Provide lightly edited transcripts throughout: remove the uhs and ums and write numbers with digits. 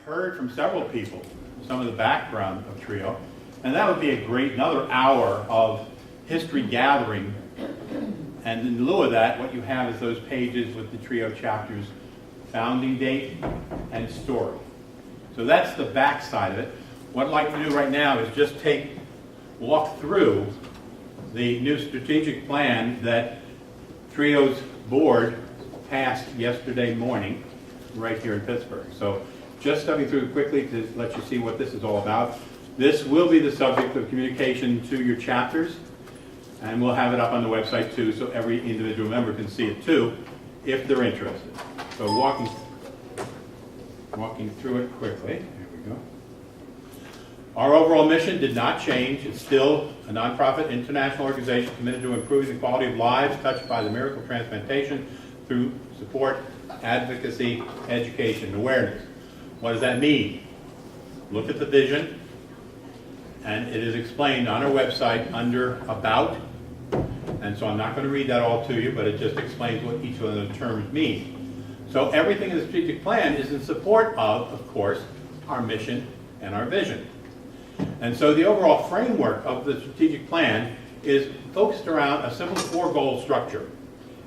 Heard from several people some of the background of TRIO, and that would be a great another hour of history gathering. And in lieu of that, what you have is those pages with the TRIO chapters, founding date and story. So that's the back side of it. What I'd like to do right now is just walk through the new strategic plan that TRIO's board passed yesterday morning right here in Pittsburgh. So just stepping through quickly to let you see what this is all about. This will be the subject of communication to your chapters, and we'll have it up on the website too, so every individual member can see it too, if they're interested. So walking through it quickly. Here we go. Our overall mission did not change. It's still a nonprofit international organization committed to improving the quality of lives touched by the miracle of transplantation through support, advocacy, education, and awareness. What does that mean? Look at the vision, and it is explained on our website under About, and so I'm not going to read that all to you, but it just explains what each of those terms mean. So everything in the strategic plan is in support of course, our mission and our vision. And so the overall framework of the strategic plan is focused around a simple four-goal structure.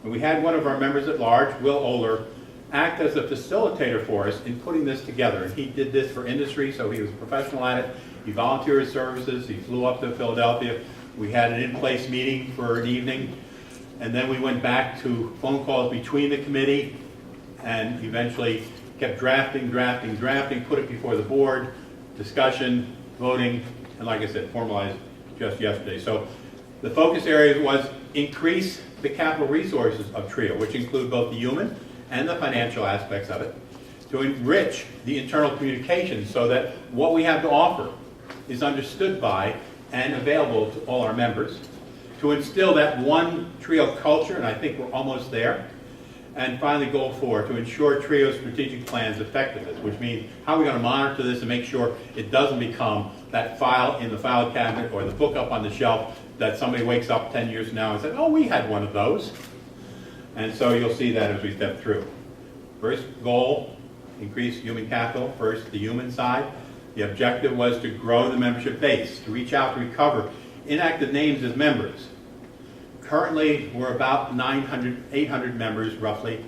And we had one of our members at large, Will Oler, act as a facilitator for us in putting this together. And he did this for industry, so he was a professional at it. He volunteered his services. He flew up to Philadelphia. We had an in-place meeting for an evening. And then we went back to phone calls between the committee and eventually kept drafting, put it before the board, discussion, voting, and like I said, formalized just yesterday. So the focus area was increase the capital resources of TRIO, which include both the human and the financial aspects of it, to enrich the internal communication so that what we have to offer is understood by and available to all our members, to instill that one TRIO culture, and I think we're almost there, and finally goal 4, to ensure TRIO's strategic plan's effectiveness, which means how are we going to monitor this and make sure it doesn't become that file in the file cabinet or the book up on the shelf that somebody wakes up 10 years from now and says, oh, we had one of those. And so you'll see that as we step through. First goal, increase human capital. First, the human side. The objective was to grow the membership base, to reach out to recover inactive names as members. Currently, we're about 800 members, roughly.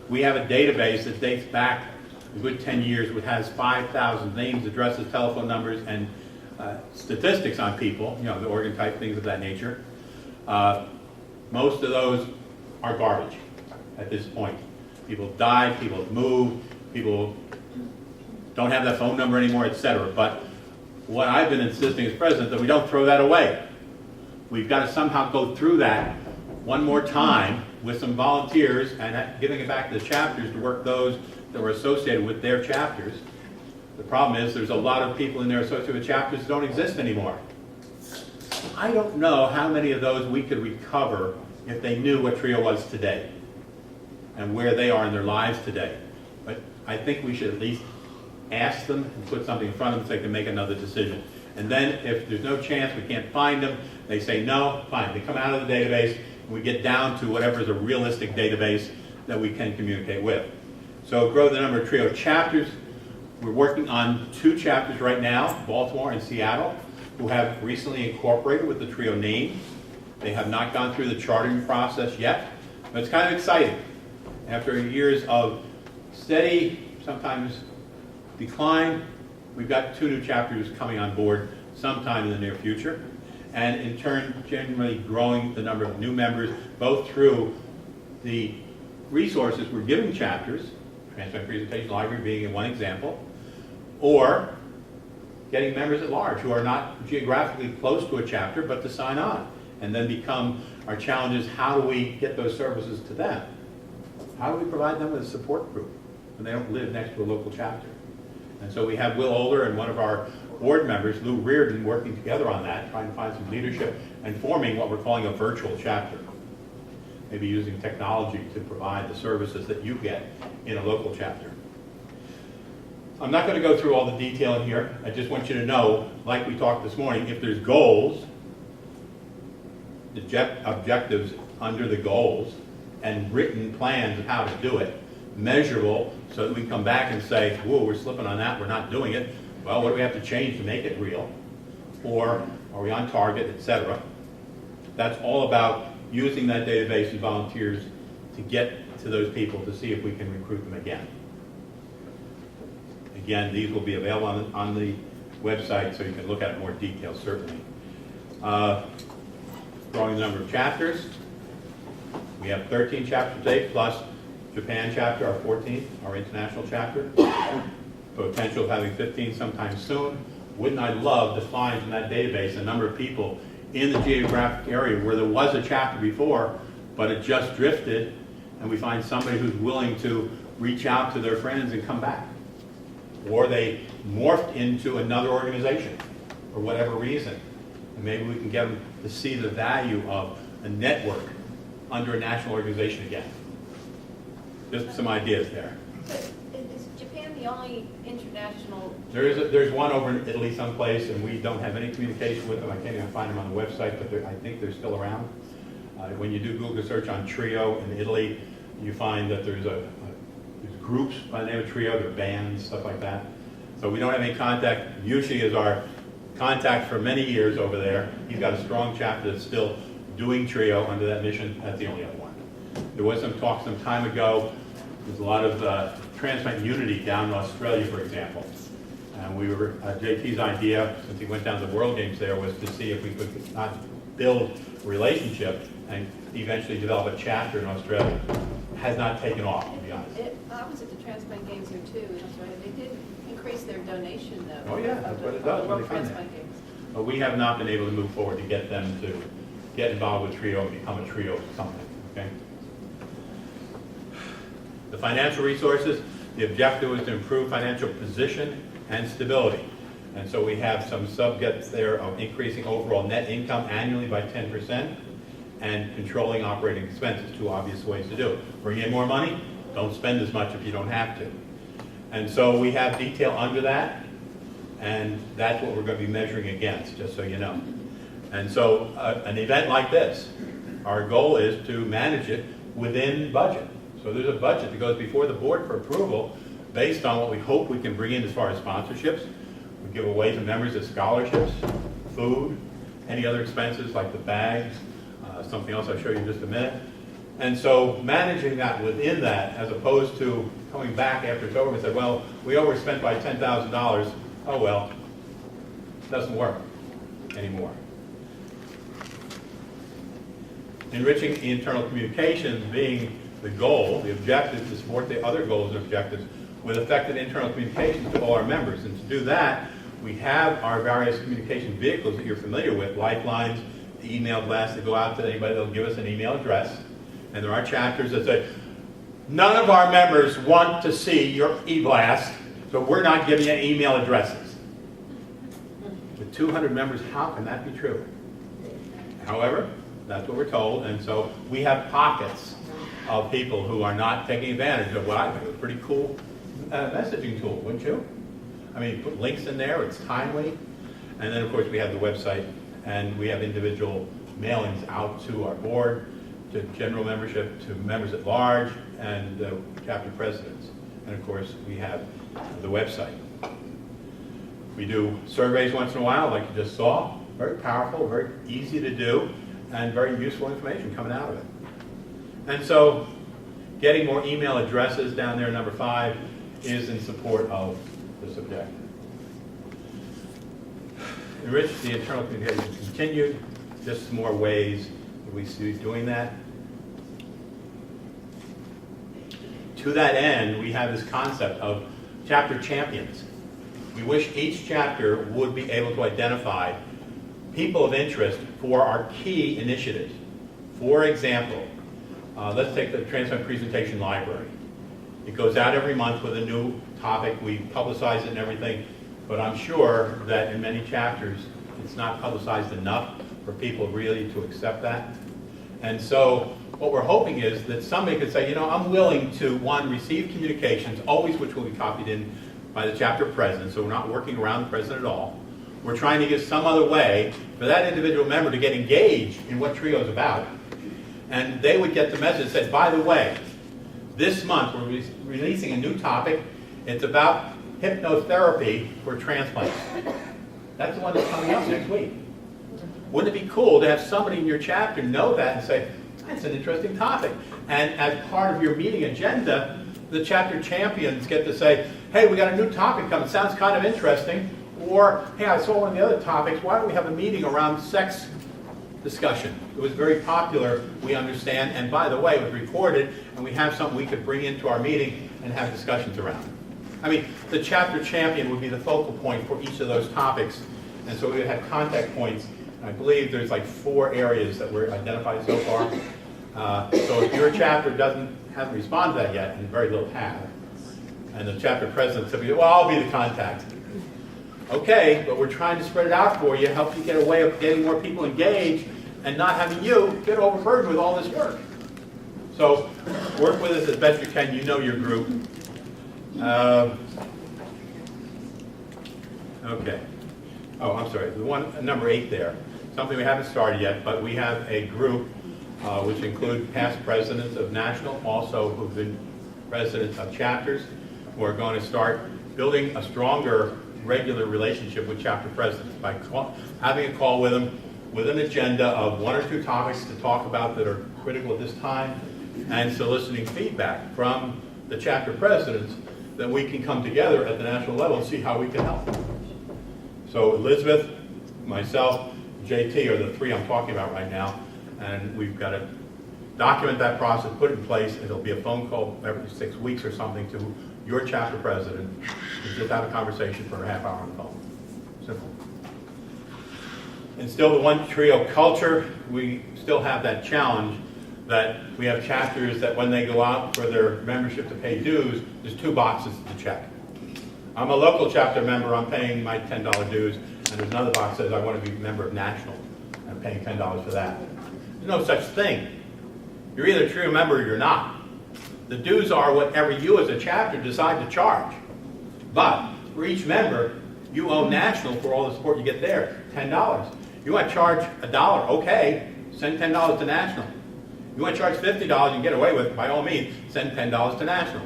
We have a database that dates back a good 10 years, which has 5,000 names, addresses, telephone numbers, and statistics on people, the organ type, things of that nature. Most of those are garbage at this point. People died, people moved, people don't have that phone number anymore, etc. But what I've been insisting as president, that we don't throw that away. We've got to somehow go through that one more time with some volunteers and giving it back to the chapters to work those that were associated with their chapters. The problem is there's a lot of people in there associated with chapters that don't exist anymore. I don't know how many of those we could recover if they knew what TRIO was today and where they are in their lives today. But I think we should at least ask them and put something in front of them so they can make another decision. And then if there's no chance, we can't find them, they say no, fine. They come out of the database and we get down to whatever is a realistic database that we can communicate with. So grow the number of TRIO chapters. We're working on 2 chapters right now, Baltimore and Seattle, who have recently incorporated with the TRIO name. They have not gone through the chartering process yet, but it's kind of exciting. After years of steady, sometimes decline, we've got 2 new chapters coming on board sometime in the near future, and in turn, generally growing the number of new members, both through the resources we're giving chapters, Transplant Presentation Library being one example, or getting members at large who are not geographically close to a chapter, but to sign on. And then become our challenges, how do we get those services to them? How do we provide them with a support group when they don't live next to a local chapter? And so we have Will Oler and one of our board members, Lou Reardon, working together on that, trying to find some leadership and forming what we're calling a virtual chapter. Maybe using technology to provide the services that you get in a local chapter. I'm not going to go through all the detail in here. I just want you to know, like we talked this morning, if there's goals, objectives under the goals, and written plans of how to do it, measurable, so that we can come back and say, whoa, we're slipping on that, we're not doing it. Well, what do we have to change to make it real? Or are we on target, etc. That's all about using that database and volunteers to get to those people to see if we can recruit them again. Again, these will be available on the website, so you can look at it in more detail, certainly. Growing the number of chapters. We have 13 chapters today, plus Japan chapter, our 14th, our international chapter. Potential of having 15 sometime soon. Wouldn't I love to find in that database a number of people in the geographic area where there was a chapter before, but it just drifted, and we find somebody who's willing to reach out to their friends and come back. Or they morphed into another organization for whatever reason. And maybe we can get them to see the value of a network under a national organization again. Just some ideas there. But is Japan the only international? There's one over in Italy someplace, and we don't have any communication with them. I can't even find them on the website, but I think they're still around. When you do Google search on Trio in Italy, you find that there's groups by the name of Trio, they're bands, stuff like that. So we don't have any contact. Yushi is our contact for many years over there. He's got a strong chapter that's still doing Trio under that mission. That's the only other one. There was some talk some time ago. There's a lot of transplant unity down in Australia, for example. And we were, JT's idea, since he went down to the World Games there, was to see if we could not build a relationship and eventually develop a chapter in Australia. Has not taken off, to be honest. I was at the transplant games here too in Australia. They did increase their donation though. Oh yeah, that's what it does when they come there. But we have not been able to move forward to get them to get involved with Trio and become a Trio of something, okay? The financial resources, the objective was to improve financial position and stability. And so we have some subgets there of increasing overall net income annually by 10%. And controlling operating expenses, two obvious ways to do it. Bring in more money, don't spend as much if you don't have to. And so we have detail under that, and that's what we're going to be measuring against, just so you know. And so an event like this, our goal is to manage it within budget. So there's a budget that goes before the board for approval based on what we hope we can bring in as far as sponsorships. We give away to members as scholarships, food, any other expenses like the bags, something else I'll show you in just a minute. And so managing that within that, as opposed to coming back after it's over and say, well, we overspent by $10,000. Oh well, it doesn't work anymore. Enriching the internal communications being the goal, the objective to support the other goals and objectives with effective internal communications to all our members. And to do that, we have our various communication vehicles that you're familiar with, lifelines, the email blasts that go out to anybody that'll give us an email address. And there are chapters that say, none of our members want to see your e-blast, so we're not giving you email addresses. With 200 members, how can that be true? However, that's what we're told, and so we have pockets of people who are not taking advantage of what I think is a pretty cool messaging tool, wouldn't you? I mean, put links in there, it's timely. And then, of course, we have the website, and we have individual mailings out to our board, to general membership, to members at large, and chapter presidents. And, of course, we have the website. We do surveys once in a while, like you just saw. Very powerful, very easy to do, and very useful information coming out of it. And so, getting more email addresses down there, number 5, is in support of this objective. Enrich the internal communication continued. Just some more ways that we see doing that. To that end, we have this concept of chapter champions. We wish each chapter would be able to identify people of interest for our key initiatives. For example, let's take the Transplant Presentation Library. It goes out every month with a new topic. We publicize it and everything, but I'm sure that in many chapters it's not publicized enough for people really to accept that. And so what we're hoping is that somebody could say, you know, I'm willing to, one, receive communications, always which will be copied in by the chapter president, so we're not working around the president at all. We're trying to give some other way for that individual member to get engaged in what TRIO is about. And they would get the message that said, by the way, this month we're releasing a new topic. It's about hypnotherapy for transplants. That's the one that's coming up next week. Wouldn't it be cool to have somebody in your chapter know that and say, that's an interesting topic. And as part of your meeting agenda, the chapter champions get to say, hey, we got a new topic coming. Sounds kind of interesting. Or, hey, I saw one of the other topics. Why don't we have a meeting around sex discussion? It was very popular, we understand. And by the way, it was recorded, and we have something we could bring into our meeting and have discussions around. I mean, the chapter champion would be the focal point for each of those topics. And so we would have contact points. I believe there's like 4 areas that were identified so far. So if your chapter hasn't responded to that yet, and very little have, and the chapter president said, well, I'll be the contact. Okay, but we're trying to spread it out for you, help you get a way of getting more people engaged, and not having you get overburdened with all this work. So work with us as best you can. You know your group. Okay. Oh, I'm sorry. The one number 8 there. Something we haven't started yet, but we have a group which include past presidents of national, also who've been presidents of chapters, who are going to start building a stronger regular relationship with chapter presidents by having a call with them with an agenda of 1 or 2 topics to talk about that are critical at this time, and soliciting feedback from the chapter presidents that we can come together at the national level and see how we can help. So Elizabeth, myself, JT are the 3 I'm talking about right now, and we've got to document that process, put it in place, and it'll be a phone call every 6 weeks or something to your chapter president and just have a conversation for a half hour on the phone. Simple. And still the one TRIO culture, we still have that challenge that we have chapters that when they go out for their membership to pay dues, there's 2 boxes to check. I'm a local chapter member, I'm paying my $10 dues, and there's another box that says I want to be a member of national. I'm paying $10 for that. There's no such thing. You're either a TRIO member or you're not. The dues are whatever you as a chapter decide to charge. But for each member, you owe national for all the support you get there, $10. You want to charge $1, okay, send $10 to national. You want to charge $50 and get away with it, by all means, send $10 to national.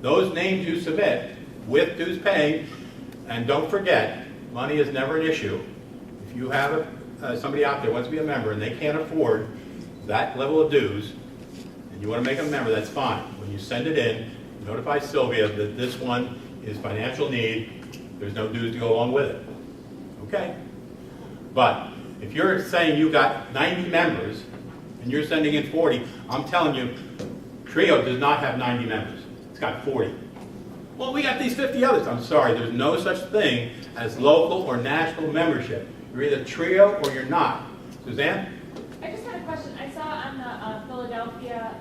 Those names you submit with dues paid, and don't forget, money is never an issue. If you have somebody out there who wants to be a member and they can't afford that level of dues, and you want to make them a member, that's fine. When you send it in, notify Sylvia that this one is financial need, there's no dues to go along with it. Okay? But if you're saying you got 90 members and you're sending in 40, I'm telling you, TRIO does not have 90 members. It's got 40. Well, we got these 50 others. I'm sorry, there's no such thing as local or national membership. You're either TRIO or you're not. Suzanne? I just had a question. I saw on the Philadelphia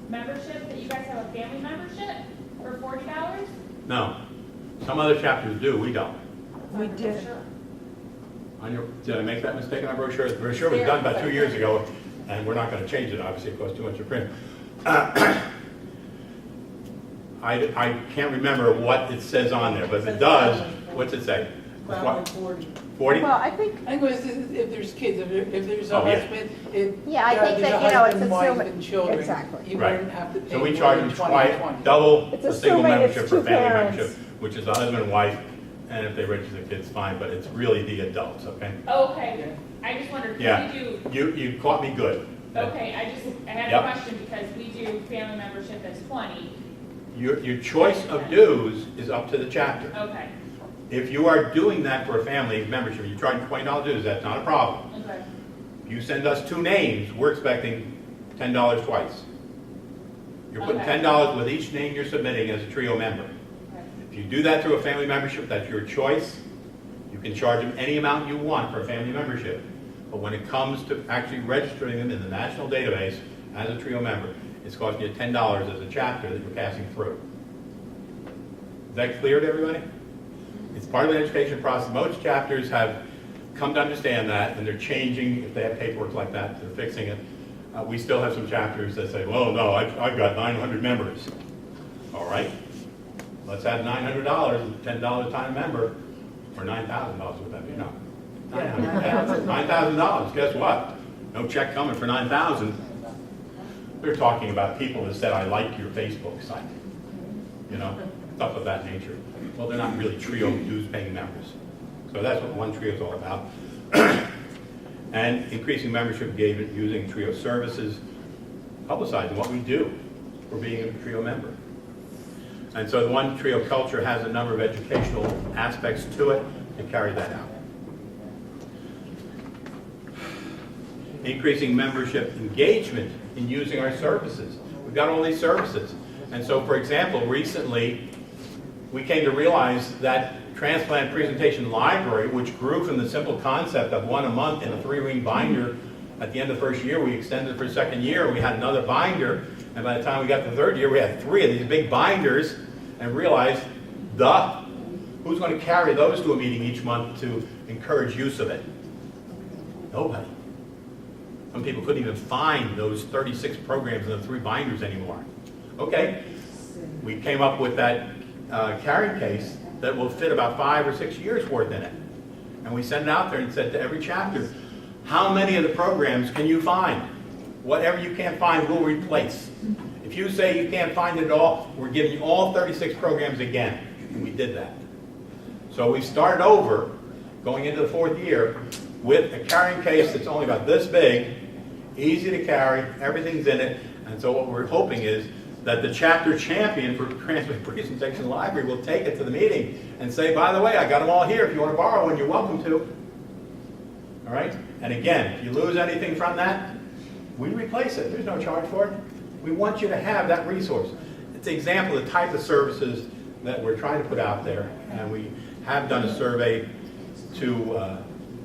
membership that you guys have a family membership for $40? No. Some other chapters do, we don't. We did. Did I make that mistake in our brochure? The brochure was done about 2 years ago, and we're not going to change it, obviously, it costs too much to print. I can't remember what it says on there, but if it does, what's it say? Probably 40. 40? Well, I think, I think it was if there's kids, if there's a Oh, yeah. husband, if Yeah, I think there's that, a you know, it's husband, wife, assuming- and children, exactly. you Right. wouldn't have to pay So we more charge than them 20 and 20. double It's the single assuming it's membership for 2 family parents. membership, which is a husband and wife, and if they register the kids, fine, but it's really the adults, okay? Okay. I just wondered, Yeah. because we do, You caught me good. okay, I had Yep. a question because we do family membership that's 20. Your choice of dues is up to the chapter. Okay, If you are doing that for a family membership, you're charging $20 dues, that's not a problem. okay, If you send us 2 names, we're expecting $10 twice. You're putting Okay. $10 with each name you're submitting as a TRIO member. okay. If you do that through a family membership, that's your choice. You can charge them any amount you want for a family membership. But when it comes to actually registering them in the national database as a TRIO member, it's costing you $10 as a chapter that you're passing through. Is that clear to everybody? It's part of the education process. Most chapters have come to understand that, and they're changing. If they have paperwork like that, they're fixing it. We still have some chapters that say, well, no, I've got 900 members. All right. let's add $900, $10 a time member, or $9,000 would that be? No. $9,000. Guess what? No check coming for $9,000. They're talking about people that said, I like your Facebook site. You know, stuff of that nature. Well, they're not really Trio dues-paying members. So that's what One Trio is all about. And increasing membership engagement using Trio services, publicizing what we do for being a Trio member. And so the One Trio culture has a number of educational aspects to it to carry that out. Increasing membership engagement in using our services. We've got all these services. And so, for example, recently we came to realize that transplant presentation library, which grew from the simple concept of one a month in a 3-ring binder. At the end of the first year, we extended for the second year. We had another binder. And by the time we got to the third year, we had 3 of these big binders and realized, who's going to carry those to a meeting each month to encourage use of it? Nobody. Some people couldn't even find those 36 programs in the 3 binders anymore. Okay, we came up with that carrying case that will fit about 5 or 6 years worth in it. And we sent it out there and said to every chapter, how many of the programs can you find? Whatever you can't find, we'll replace. If you say you can't find it all, we're giving you all 36 programs again. And we did that. So we started over, going into the 4th year, with a carrying case that's only about this big, easy to carry, everything's in it. And so what we're hoping is that the chapter champion for Transplant Presentation Library will take it to the meeting and say, by the way, I got them all here. If you want to borrow one, you're welcome to. All right? And again, if you lose anything from that, we replace it. There's no charge for it. We want you to have that resource. It's an example of the type of services that we're trying to put out there. And we have done a survey to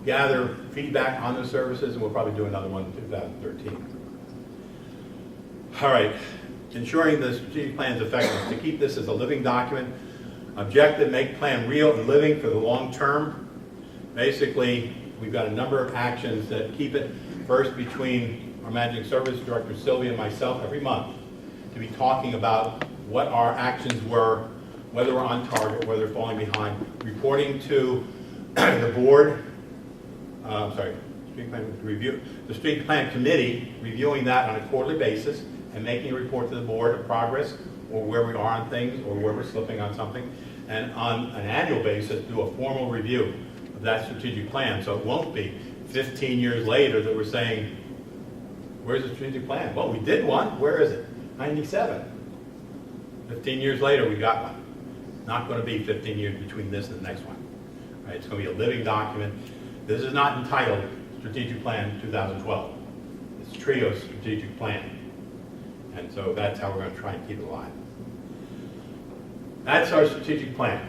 gather feedback on those services, and we'll probably do another one in 2013. All right. Ensuring the strategic plan is effective. To keep this as a living document, objective, make plan real and living for the long term. Basically, we've got a number of actions that keep it first between our managing service director Sylvia and myself every month to be talking about what our actions were, whether we're on target, whether we're falling behind, reporting to the board, strategic plan review, the strategic plan committee, reviewing that on a quarterly basis, and making a report to the board of progress or where we are on things or where we're slipping on something. And on an annual basis, do a formal review of that strategic plan. So it won't be 15 years later that we're saying, where's the strategic plan? Well, we did one. Where is it? 97. 15 years later, we got one. Not going to be 15 years between this and the next one. Right? It's going to be a living document. This is not entitled Strategic Plan 2012. It's Trio's Strategic Plan. And so that's how we're going to try and keep it alive. That's our strategic plan.